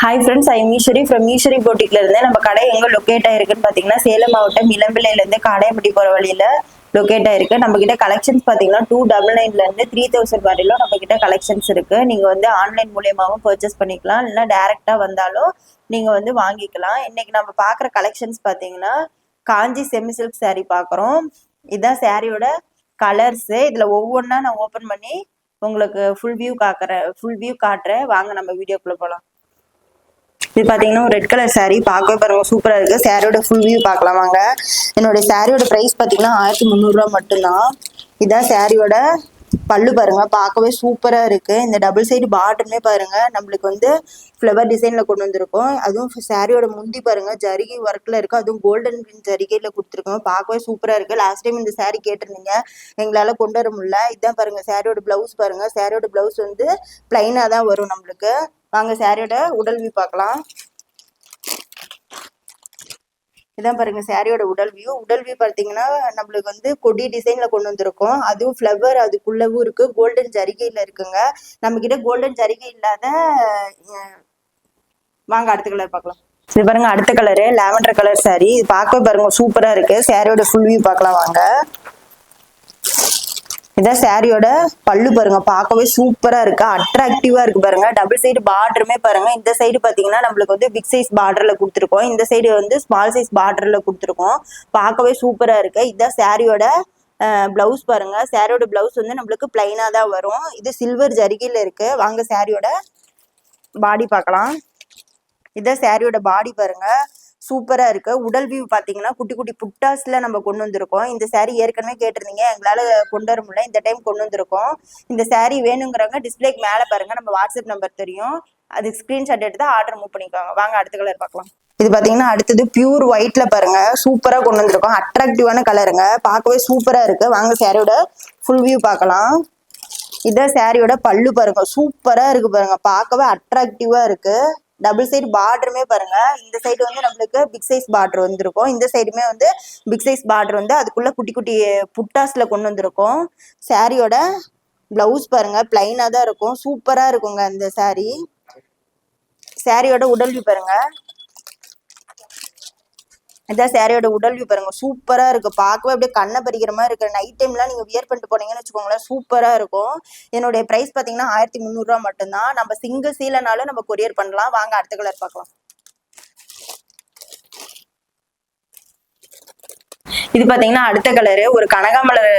Hi friends, I மீஸ்வரி from மீஸ்வரி போட்டிக்ல இருந்து. நம்ம கடை எங்க லொக்கேட் ஆயிருக்குன்னு பாத்தீங்கன்னா சேலம் மாவட்டம் இளம்பிள்ளையில இருந்து காடையம்பட்டி போற வழியில லொக்கேட் ஆயிருக்கு. நம்ம கிட்ட கலெக்ஷன்ஸ் பாத்தீங்கன்னா 299 இருந்து 3000 வரையிலும் நம்ம கிட்ட கலெக்ஷன்ஸ் இருக்கு. நீங்க வந்து ஆன்லைன் மூலியமாவும் பர்ச்சேஸ் பண்ணிக்கலாம், இல்லைன்னா டைரக்டா வந்தாலும் நீங்க வந்து வாங்கிக்கலாம். இன்னைக்கு நம்ம பாக்குற கலெக்ஷன்ஸ் பாத்தீங்கன்னா காஞ்சி செமி சில்க் saree பாக்குறோம். இதுதான் சாரியோட கலர்ஸ். இதுல ஒவ்வொன்றா நான் ஓபன் பண்ணி உங்களுக்கு ஃபுல் வியூ காட்டுறேன். வாங்க நம்ம வீடியோக்குள்ள போலாம். இது பாத்தீங்கன்னா ஒரு ரெட் கலர் saree, பார்க்கவே பாருங்க சூப்பரா இருக்கு. சாரியோட ஃபுல் வியூ பார்க்கலாம் வாங்க. என்னோட சாரியோட பிரைஸ் பாத்தீங்கன்னா 1300 ரூபா மட்டும்தான். இதான் சாரியோட பல்லு பாருங்க, பார்க்கவே சூப்பரா இருக்கு. இந்த டபுள் சைடு பார்டருமே பாருங்க நம்மளுக்கு வந்து ஃப்ளவர் டிசைன்ல கொண்டு வந்திருக்கோம். அதுவும் சாரியோட முந்தி பாருங்க ஜரிகை ஒர்க்ல இருக்கு, அதுவும் கோல்டன் ஜரிகையில கொடுத்துருக்கோம். பார்க்கவே சூப்பரா இருக்கு. லாஸ்ட் டைம் இந்த சாரி கேட்டிருந்தீங்க, எங்களால கொண்டு வர முடியல. இதான் பாருங்க சாரியோட பிளவுஸ் பாருங்க. சாரியோட பிளவுஸ் வந்து பிளைனா தான் வரும் நம்மளுக்கு. வாங்க சாரியோட உடல் வியூ பார்க்கலாம். இதான் பாருங்க சாரியோட உடல் வியூ பார்த்தீங்கன்னா நம்மளுக்கு வந்து கொடி டிசைன்ல கொண்டு வந்திருக்கோம். அதுவும் ஃப்ளவர் அதுக்குள்ளவும் இருக்கு, கோல்டன் ஜரிகையில இருக்குங்க. நம்ம கிட்ட கோல்டன் ஜரிகை இல்லாத வாங்க அடுத்த கலர் பார்க்கலாம். இது பாருங்க அடுத்த கலரு லாவெண்டர் கலர் சாரி. இது பார்க்கவே பாருங்க சூப்பரா இருக்கு. சாரியோட ஃபுல் வியூ பார்க்கலாம் வாங்க. இதான் சாரியோட பல்லு பாருங்க, பார்க்கவே சூப்பரா இருக்கு, அட்ராக்டிவா இருக்கு பாருங்க. டபுள் சைடு பார்டருமே பாருங்க. இந்த சைடு பாத்தீங்கன்னா நம்மளுக்கு வந்து பிக் சைஸ் பார்டர்ல கொடுத்துருக்கோம், இந்த சைடு வந்து ஸ்மால் சைஸ் பார்டர்ல கொடுத்துருக்கோம். பார்க்கவே சூப்பரா இருக்கு. இதான் சாரியோட பிளவுஸ் பாருங்க. சாரியோட பிளவுஸ் வந்து நம்மளுக்கு பிளைனா தான் வரும். இது சில்வர் ஜரிகையில இருக்கு. வாங்க சாரியோட பாடி பார்க்கலாம். இதான் சாரியோட பாடி பாருங்க, சூப்பரா இருக்கு. உடல் வியூ பாத்தீங்கன்னா குட்டி குட்டி புட்டாஸ்ல நம்ம கொண்டு வந்திருக்கோம். இந்த சாரி ஏற்கனவே கேட்டிருந்தீங்க, எங்களால கொண்டு வர முடியல, இந்த டைம் கொண்டு வந்திருக்கோம். இந்த சாரி வேணுங்கிறவங்க டிஸ்பிளேக்கு மேல பாருங்க நம்ம வாட்ஸ்அப் நம்பர் தெரியும், அதுக்கு ஸ்கிரீன்ஷாட் எடுத்து ஆர்டர் மூவ் பண்ணிக்கோங்க. வாங்க அடுத்த கலர் பார்க்கலாம். இது பாத்தீங்கன்னா அடுத்தது பியூர் ஒயிட்ல பாருங்க, சூப்பரா கொண்டு வந்திருக்கோம். அட்ராக்டிவான கலருங்க, பார்க்கவே சூப்பரா இருக்கு. வாங்க சாரியோட ஃபுல் வியூ பார்க்கலாம். இதான் சாரியோட பல்லு பாருங்க, சூப்பரா இருக்கு பாருங்க, பார்க்கவே அட்ராக்டிவா இருக்கு. டபுள் சைடு பார்டருமே பாருங்க. இந்த சைடு வந்து நம்மளுக்கு பிக் சைஸ் பார்டர் வந்திருக்கும், இந்த சைடுமே வந்து பிக் சைஸ் பார்டர் வந்து அதுக்குள்ள குட்டி குட்டி புட்டாஸ்ல கொண்டு வந்திருக்கோம். சாரியோட பிளவுஸ் பாருங்க பிளைனா தான் இருக்கும், சூப்பரா இருக்குங்க இந்த சாரி. சாரியோட உடல் வியூ பாருங்க. இதான் சாரியோட உடல் வியூ பாருங்க, சூப்பரா இருக்கு. பார்க்கவே அப்படியே கண்ணை பறிக்கிற மாதிரி இருக்கு. நைட் டைம்லாம் நீங்க வியர் பண்ணிட்டு போனீங்கன்னு வச்சுக்கோங்களேன், சூப்பரா இருக்கும். என்னுடைய பிரைஸ் பாத்தீங்கன்னா 1300 ரூபா மட்டும்தான். நம்ம சிங்கிள் சீலனாலும் நம்ம கொரியர் பண்ணலாம். வாங்க அடுத்த கலர் பார்க்கலாம். இது பாத்தீங்கன்னா அடுத்த கலரு ஒரு கனகாமலர்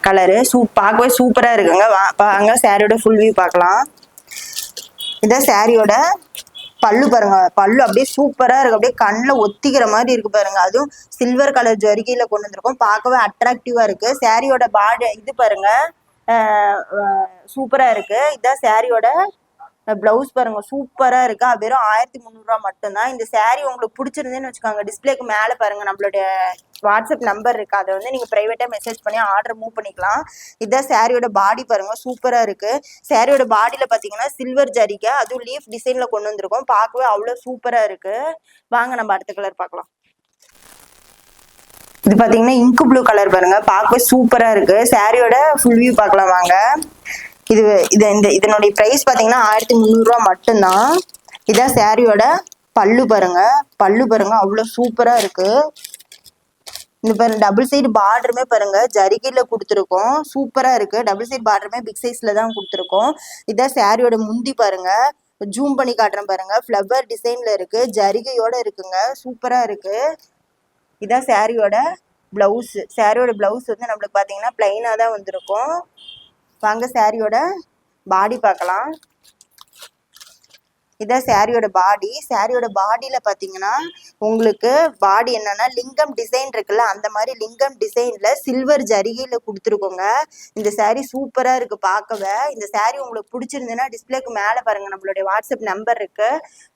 கலரு பார்க்கவே சூப்பரா இருக்குங்க. வாங்க சாரியோட ஃபுல் வியூ பார்க்கலாம். இதான் சாரியோட பல்லு பாருங்க, பல்லு அப்படியே சூப்பரா இருக்கு, அப்படியே கண்ணில் ஒத்திக்கிற மாதிரி இருக்கு பாருங்க. அதுவும் சில்வர் கலர் ஜரிகையில கொண்டு வந்திருக்கோம். பார்க்கவே அட்ராக்டிவா இருக்கு. சாரியோட பாடி இது பாருங்க சூப்பரா இருக்கு. இதான் சாரியோட பிளவுஸ் பாருங்க, சூப்பரா இருக்கு. வெறும் 1300 ரூபா மட்டும்தான். இந்த சாரி உங்களுக்கு பிடிச்சிருந்தேன்னு வச்சுக்கோங்க, டிஸ்பிளேக்கு மேல பாருங்க நம்மளுடைய வாட்ஸ்அப் நம்பர் இருக்கு, அதை வந்து நீங்க பிரைவேட்டா மெசேஜ் பண்ணி ஆர்டர் மூவ் பண்ணிக்கலாம். இதான் சாரியோட பாடி பாருங்க, சூப்பரா இருக்கு. சாரியோட பாடியில பாத்தீங்கன்னா சில்வர் ஜரிகை, அதுவும் லீஃப் டிசைன்ல கொண்டு வந்திருக்கோம். பார்க்கவே அவ்வளவு சூப்பரா இருக்கு. வாங்க நம்ம அடுத்த கலர் பார்க்கலாம். இது பாத்தீங்கன்னா இங்கு ப்ளூ கலர் பாருங்க, பார்க்கவே சூப்பரா இருக்கு. சாரியோட ஃபுல் வியூ பார்க்கலாம் வாங்க. இதனுடைய பிரைஸ் பாத்தீங்கன்னா 1300 ரூபா மட்டும்தான். இதான் சாரியோட பல்லு பாருங்க, அவ்வளவு சூப்பரா இருக்கு. இந்த பாருங்க டபுள் சைடு பார்டருமே பாருங்க ஜரிகையில கொடுத்துருக்கோம், சூப்பரா இருக்கு. டபுள் சைடு பார்டருமே பிக் சைஸ்ல தான் கொடுத்துருக்கோம். இதான் சாரியோட முந்தி பாருங்க, ஜூம் பண்ணி காட்டுறேன் பாருங்க, ஃப்ளவர் டிசைன்ல இருக்கு, ஜரிகையோட இருக்குங்க, சூப்பரா இருக்கு. இதான் சாரியோட பிளவுஸ். சாரியோட பிளவுஸ் வந்து நம்மளுக்கு பாத்தீங்கன்னா பிளைனா தான் வந்திருக்கும். வாங்க சாரியோட பாடி பார்க்கலாம். இதான் சாரியோட பாடி. சாரியோட பாடியில பாத்தீங்கன்னா உங்களுக்கு பாடி என்னன்னா லிங்கம் டிசைன் இருக்குல்ல, அந்த மாதிரி லிங்கம் டிசைன்ல சில்வர் ஜரிகையில கொடுத்துருக்கோங்க. இந்த சாரி சூப்பரா இருக்கு பார்க்கவே. இந்த சாரி உங்களுக்கு பிடிச்சிருந்ததுன்னா டிஸ்பிளேக்கு மேல பாருங்க நம்மளுடைய வாட்ஸ்அப் நம்பர் இருக்கு,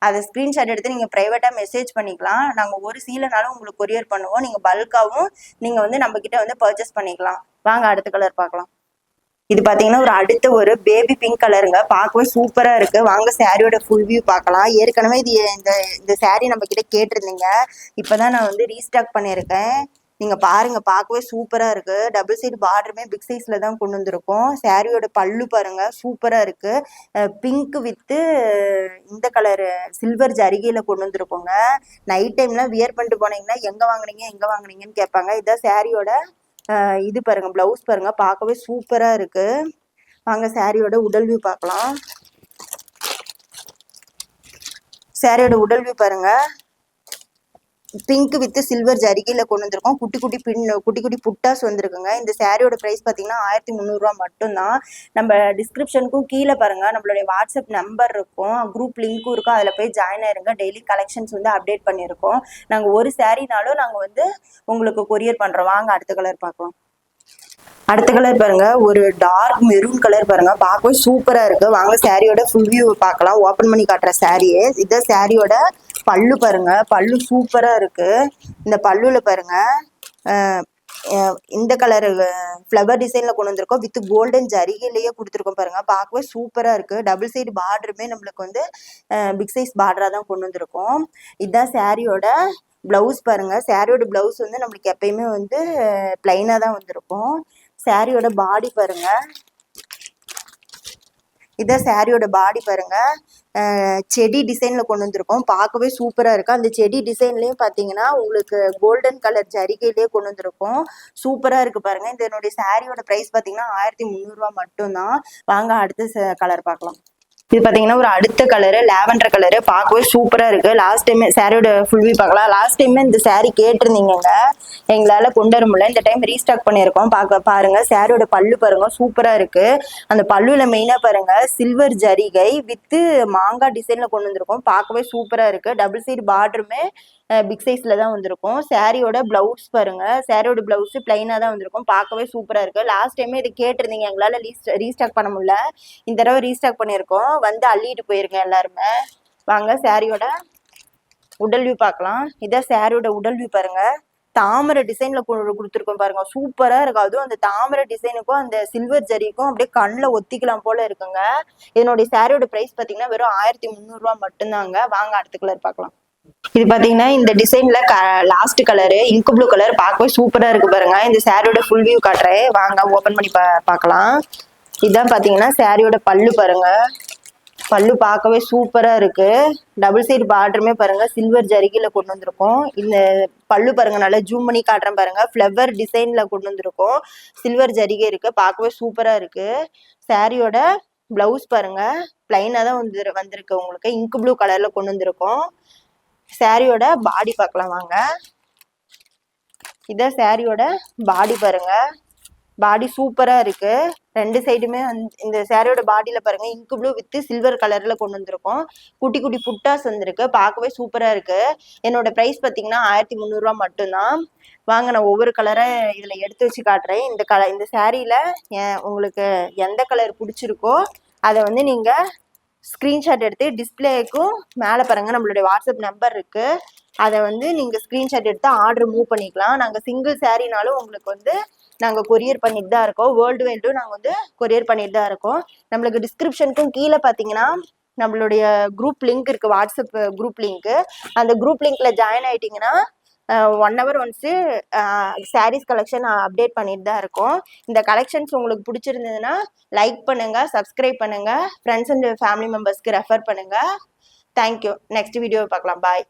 அதை ஸ்கிரீன்ஷாட் எடுத்து நீங்க பிரைவேட்டா மெசேஜ் பண்ணிக்கலாம். நாங்க ஒரு சீலனாலும் உங்களுக்கு கொரியர் பண்ணுவோம். நீங்க பல்காவும் நீங்க வந்து நம்ம கிட்ட வந்து பர்ச்சேஸ் பண்ணிக்கலாம். வாங்க அடுத்த கலர் பார்க்கலாம். இது பாத்தீங்கன்னா ஒரு பேபி பிங்க் கலருங்க, பார்க்கவே சூப்பரா இருக்கு. வாங்க சாரியோட ஃபுல் வியூ பார்க்கலாம். ஏற்கனவே இந்த சாரி நம்ம கிட்ட கேட்டிருந்தீங்க, இப்பதான் நான் வந்து ரீஸ்டாக் பண்ணியிருக்கேன். நீங்க பாருங்க, பார்க்கவே சூப்பரா இருக்கு. டபுள் சைடு பார்டருமே பிக் சைஸ்ல தான் கொண்டு வந்திருக்கோம். சாரியோட பல்லு பாருங்க, சூப்பரா இருக்கு. பிங்க் வித்து இந்த கலரு சில்வர் ஜரிகையில கொண்டு வந்திருக்கோங்க. நைட் டைம்ல வியர் பண்ணிட்டு போனீங்கன்னா எங்க வாங்குனீங்கன்னு கேட்பாங்க. இதான் சாரியோட இது பாருங்க, பிளவுஸ் பாருங்க, பார்க்கவே சூப்பரா இருக்கு. வாங்க சாரியோட உடல் வியூ பார்க்கலாம். சாரியோட உடல் வியூ பாருங்க, பிங்க் வித் சில்வர் ஜரிகையில கொண்டு வந்திருக்கோம். குட்டி குட்டி புட்டாஸ் வந்திருக்குங்க. இந்த சாரியோட பிரைஸ் பார்த்தீங்கன்னா 1300 மட்டும்தான். நம்ம டிஸ்கிரிப்ஷனுக்கும் கீழே பாருங்க நம்மளுடைய வாட்ஸ்அப் நம்பர் இருக்கும், குரூப் லிங்க்கும் இருக்கும். அதில் போய் ஜாயின் ஆயிருங்க. டெய்லி கலெக்ஷன்ஸ் வந்து அப்டேட் பண்ணியிருக்கோம். நாங்கள் ஒரு சாரினாலும் நாங்கள் வந்து உங்களுக்கு கொரியர் பண்ணுறோம். வாங்க அடுத்த கலர் பார்க்கலாம். அடுத்த கலர் பாருங்க, ஒரு டார்க் மெரூன் கலர் பாருங்க, பார்க்கவே சூப்பரா இருக்கு. வாங்க சாரியோட ஃபுல் வியூ பார்க்கலாம். ஓப்பன் பண்ணி காட்டுற சாரியே. இதான் சாரியோட பல்லு பாருங்க, பல்லு சூப்பரா இருக்கு. இந்த பல்லுல பாருங்க இந்த கலர் ஃப்ளவர் டிசைன்ல கொண்டு வந்திருக்கோம். வித் கோல்டன் ஜரிகையிலேயே கொடுத்துருக்கோம் பாருங்க, பார்க்கவே சூப்பரா இருக்கு. டபுள் சைடு பார்டருமே நம்மளுக்கு வந்து பிக் சைஸ் பார்டரா தான் கொண்டு வந்திருக்கோம். இதுதான் சாரியோட பிளவுஸ் பாருங்க. சாரியோட பிளவுஸ் வந்து நம்மளுக்கு எப்பயுமே வந்து பிளைனா தான் வந்திருக்கும். சாரியோட பாடி பாருங்க, இதான் சாரியோட பாடி பாருங்க. செடி டிசைன்ல கொண்டு வந்திருக்கோம். பார்க்கவே சூப்பரா இருக்கு. அந்த செடி டிசைன்லயும் பாத்தீங்கன்னா உங்களுக்கு கோல்டன் கலர் ஜரிகையிலேயே கொண்டு வந்திருக்கோம். சூப்பரா இருக்கு பாருங்க. இதனுடைய சாரியோட பிரைஸ் பாத்தீங்கன்னா 1300 மட்டும்தான். வாங்க அடுத்த கலர் பார்க்கலாம். இது பாத்தீங்கன்னா ஒரு அடுத்த கலரு லாவெண்டர் கலரு, பார்க்கவே சூப்பரா இருக்கு. லாஸ்ட் டைம் சாரியோட ஃபுல் வியூ பார்க்கலாம். லாஸ்ட் டைம் இந்த சாரி கேட்டிருந்தீங்க, எங்களால கொண்டு வர முடியல. இந்த டைம் ரீஸ்டாக் பண்ணியிருக்கோம். பாருங்க சாரியோட பல்லு பாருங்க, சூப்பரா இருக்கு. அந்த பல்லுல மெயினா பாருங்க சில்வர் ஜரிகை வித்து மாங்காய் டிசைன்ல கொண்டு வந்திருக்கோம். பார்க்கவே சூப்பரா இருக்கு. டபுள் சைடு பார்டருமே பிக் சைஸ்ல தான் வந்திருக்கும். சாரியோட பிளவுஸ் பாருங்க, சாரியோட பிளவுஸ் பிளைனா தான் வந்திருக்கும். பார்க்கவே சூப்பரா இருக்கு. லாஸ்ட் டைமே இது கேட்டிருந்தீங்க, எங்களால ரீஸ்டாக் பண்ண முடியல. இந்த தடவை ரீஸ்டாக் பண்ணியிருக்கோம். வந்து அள்ளிட்டு போயிருங்க எல்லாருமே. வாங்க சாரியோட உடல் வியூ பார்க்கலாம். இதான் சாரியோட உடல் வியூ பாருங்க. தாமரை டிசைன்ல கொடுத்துருக்கோம் பாருங்க, சூப்பரா இருக்கு. அதுவும் அந்த தாமரை டிசைனுக்கும் அந்த சில்வர் ஜரிக்கும் அப்படியே கண்ணில் ஒத்திக்கலாம் போல இருக்குங்க. இதனுடைய சாரியோட பிரைஸ் பாத்தீங்கன்னா வெறும் 1300 மட்டும்தாங்க. வாங்க அடுத்த கலர் பார்க்கலாம். இது பாத்தீங்கன்னா இந்த டிசைன்ல last colour ink blue colour, பார்க்கவே சூப்பரா இருக்கு பாருங்க. இந்த சாரியோட ஃபுல் வியூ காட்டுறேன், வாங்க ஓபன் பண்ணி பார்க்கலாம். இதான் பாத்தீங்கன்னா சாரியோட பல்லு பாருங்க, பல்லு பார்க்கவே சூப்பரா இருக்கு. டபுள் சைடு பார்டருமே பாருங்க சில்வர் ஜரிகையில கொண்டு வந்திருக்கோம். இந்த பல்லு பாருங்க, நல்லா ஜூம் பண்ணி காட்டுறேன் பாருங்க, ஃப்ளவர் டிசைன்ல கொண்டு வந்திருக்கோம். சில்வர் ஜரிகை இருக்கு, பார்க்கவே சூப்பரா இருக்கு. சாரியோட பிளவுஸ் பாருங்க, பிளைனா தான் வந்திருக்கு உங்களுக்கு. இங்க் ப்ளூ கலர்ல கொண்டு வந்திருக்கோம். சாரியோட பாடி பார்க்கலாம் வாங்க. இதான் சாரியோட பாடி பாருங்க, பாடி சூப்பரா இருக்கு. ரெண்டு சைடுமே இந்த சாரியோட பாடியில பாருங்க இங்க் ப்ளூ வித் சில்வர் கலர்ல கொண்டு வந்திருக்கோம். குட்டி குட்டி புட்டாஸ் வந்திருக்கு, பார்க்கவே சூப்பரா இருக்கு. என்னோட பிரைஸ் பாத்தீங்கன்னா 1300 மட்டும்தான். வாங்க நான் ஒவ்வொரு கலரை இதுல எடுத்து வச்சு காட்டுறேன். இந்த சாரியில உங்களுக்கு எந்த கலர் பிடிச்சிருக்கோ அதை வந்து நீங்க ஸ்க்ரீன்ஷாட் எடுத்து டிஸ்பிளேக்கும் மேலே பாருங்க நம்மளுடைய வாட்ஸ்அப் நம்பர் இருக்கு, அதை வந்து நீங்க ஸ்க்ரீன்ஷாட் எடுத்து ஆர்டர் மூவ் பண்ணிக்கலாம். நாங்கள் சிங்கிள் சாரினாலும் உங்களுக்கு வந்து நாங்கள் கொரியர் பண்ணிட்டு தான் இருக்கோம். வேர்ல்டு வைடும் நாங்கள் வந்து கொரியர் பண்ணிட்டு தான் இருக்கோம். நம்மளுக்கு டிஸ்கிரிப்ஷனுக்கும் கீழே பார்த்தீங்கன்னா நம்மளுடைய குரூப் லிங்க் இருக்கு, வாட்ஸ்அப் குரூப் லிங்க். அந்த குரூப் லிங்க்ல ஜாயின் ஆயிட்டீங்கன்னா 1 hour once saris collection update பண்ணிட்டு தான் இருக்கோம். இந்த கலெக்ஷன்ஸ் உங்களுக்கு பிடிச்சிருந்ததுன்னா லைக் பண்ணுங்க, சப்ஸ்கிரைப் பண்ணுங்க, ஃப்ரெண்ட்ஸ் அண்ட் ஃபேமிலி மெம்பர்ஸ்க்கு ரெஃபர் பண்ணுங்க. தேங்க்யூ. நெக்ஸ்ட் வீடியோ பார்க்கலாம். பாய்.